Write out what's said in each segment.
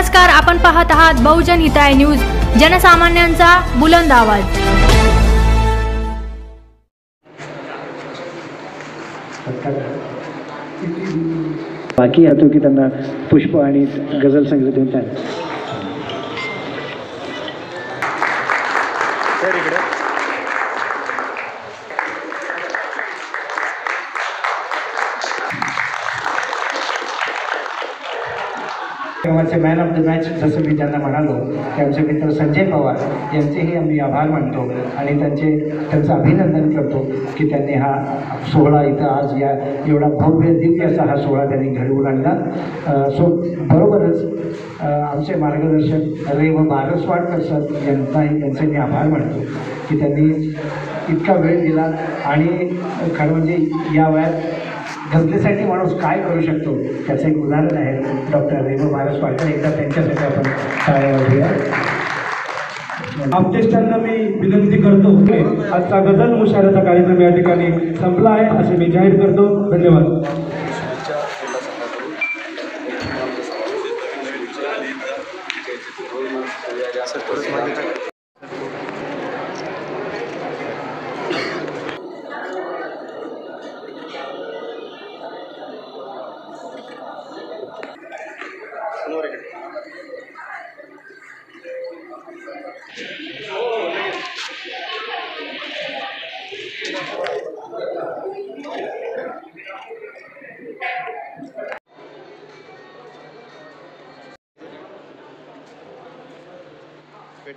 नमस्कार, आपण पाहत आहात बहुजन हिताय न्यूज, जनसामान्यांचा बुलंद आवाज। बाकी येतो की त्यांना पुष्प आणि गझल संगीत देऊन त्यांना मॅन ऑफ द मॅच जसं मी त्यांना म्हणालो की आमचे मित्र संजय पवार यांचेही आम्ही आभार मानतो आणि त्यांचं अभिनंदन करतो की त्यांनी हा सोहळा इथं आज या एवढा भव्य दिव्य असा हा सोहळा त्यांनी घडवून आणला। सो बरोबरच आमचे मार्गदर्शक रेव बारसवाडकर सर यांचे मी आभार मानतो की त्यांनी इतका वेळ दिला आणि खरं म्हणजे या वयात गझलेसाठी माणूस काय करू शकतो त्याचं एक उदाहरण आहे डॉक्टर रेव बारसवाडकर। एकदा त्यांच्यासाठी आपण टाळ्या वाजवूया। आपतेष्टांना मी विनंती करतो की आजचा गझल मुशायराचा कार्यक्रम या ठिकाणी संपला आहे असे मी जाहीर करतो। धन्यवाद।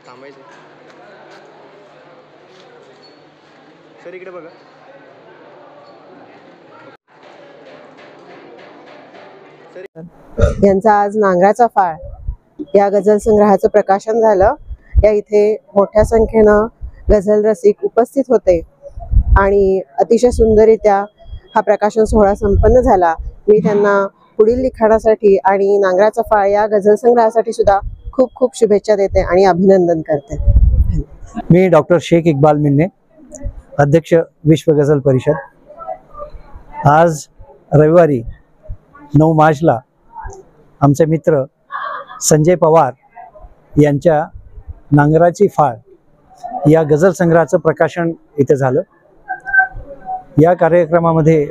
थांबायचं सर, इकडे बघा। यांचा आज नांगराचा फाळ या गझल संग्रहाचं प्रकाशन झालं। या इथे मोठ्या संख्येनं गझल रसिक उपस्थित होते आणि अतिशय सुंदररित्या हा प्रकाशन सोहळा संपन्न झाला। मी त्यांना पुढील लिखाणासाठी आणि नांगराचा फाळ या गझल संग्रहासाठी सुद्धा खूप खूप शुभेच्छा देते आणि अभिनंदन करते। मी डॉक्टर शेख इक्बाल मिन्ने, अध्यक्ष विश्व गझल परिषद। आज रविवारी 9 मार्चला आमचे मित्र संजय पवार यांच्या नांगराची फाळ या गझल संग्रहाचं प्रकाशन इथे झालं। या कार्यक्रमामध्ये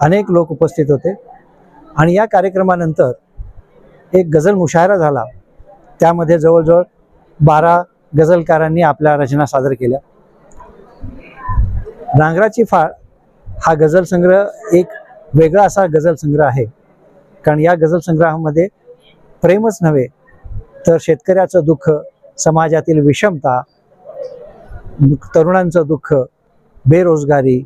अनेक लोक उपस्थित होते आणि या कार्यक्रमानंतर एक गझल मुशायरा झाला। त्यामध्ये जवळजवळ 12 गझलकारांनी आपल्या रचना सादर केल्या। नांगराची फाळ हा गझल संग्रह एक वेगळा असा गझल संग्रह आहे, कारण या गझल संग्रहामध्ये प्रेमच नव्हे तर शेतकऱ्याचं दुःख, समाजातील विषमता, तरुणांचं दुःख, बेरोजगारी,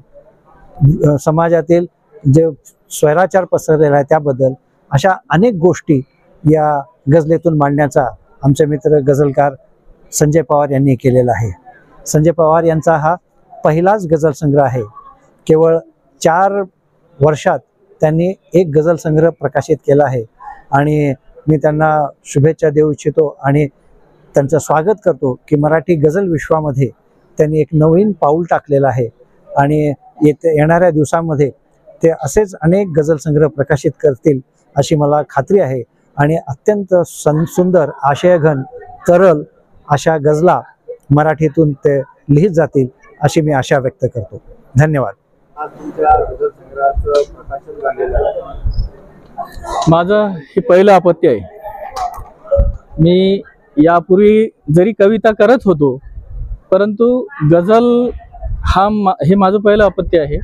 समाजातील जे स्वैराचार पसरलेला आहे त्याबद्दल अशा अनेक गोष्टी या गझलेतून मांडण्याचा आमचे मित्र गझलकार संजय पवार यांनी केलेला आहे। संजय पवार यांचा हा पहिलाच गझल संग्रह आहे। केवळ 4 वर्षात त्यांनी एक गझल संग्रह प्रकाशित केला आहे आणि मी त्यांना शुभेच्छा देऊ इच्छितो आणि त्यांचं स्वागत करतो की मराठी गझल विश्वामध्ये त्यांनी एक नवीन पाऊल टाकलेलं आहे आणि येणाऱ्या दिवसांमध्ये ते असेच अनेक गझल संग्रह प्रकाशित करतील अशी मला खात्री आहे आणि अत्यंत सुंदर, आशयघन, तरल अशा गझला मराठीतून ते लिहित जातील अशी मी आशा व्यक्त करतो। धन्यवाद। माझं हे पहिलं अपत्य आहे। मी यापूर्वी जरी कविता करत होतो परंतु गझल हे माझं पहिलं अपत्य आहे।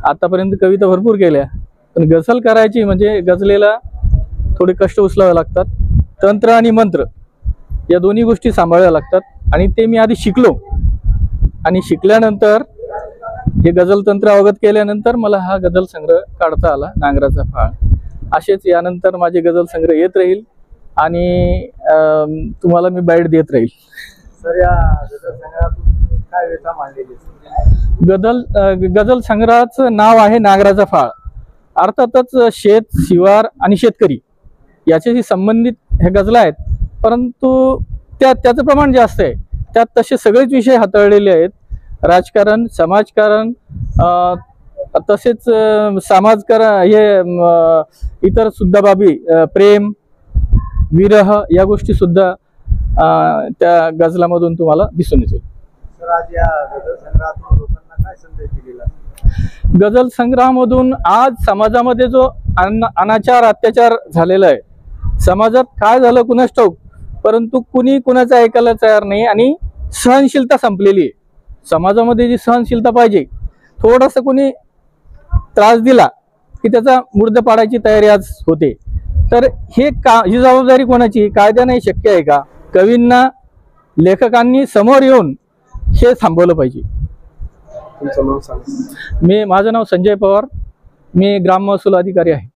आतापर्यंत कविता भरपूर केल्या पण गझल करायची म्हणजे गझलेला थोडे कष्ट उचलावे लागतात। तंत्र आणि मंत्र या दोन्ही गोष्टी सांभाळाव्या लागतात आणि ते मी आधी शिकलो आणि शिकल्यानंतर हे गझल तंत्र अवगत केल्यानंतर मला हा गझल संग्रह काढता आला, नांगराचा फाळ। असेच यानंतर माझे गझल संग्रह येत राहील आणि तुम्हाला मी बाईट देत राहील। सर, या गझल संग्रहातून काय व्यथा मांडलेली? गझल संग्रहाचं नाव आहे नांगराचा फाळ। अर्थातच शेत, शिवार आणि शेतकरी याच्याशी संबंधित हे गझला आहेत, परंतु त्याचं प्रमाण जास्त आहे। त्यात तसे सगळेच विषय हाताळलेले आहेत। राजकारण, समाजकारण, तसेच समाजकारण, हे इतर सुद्धा बाबी, प्रेम, विरह या गोष्टी सुद्धा त्या गझलामधून तुम्हाला दिसून येतील. गझल संग्रहामधून आज समाजामध्ये जो अनाचार अत्याचार झालेला आहे, समाजात काय झालं कुणास ठाऊक, परंतु कुणी कुणाचं ऐकायला तयार नाही आणि सहनशीलता संपलेली आहे. समाजामध्ये जी सहनशीलता पाहिजे, थोडासा कुणी त्रास दिला की त्याचा मुर्दा पाडायची तयारी आज होते. तर ही जबाबदारी कोणाची? कायद्याने शक्य आहे का? कवींना, लेखकांनी समोर येऊन हे थांबवलं पाहिजे. माझं नाव संजय पवार, मी ग्राम महसूल अधिकारी आहे.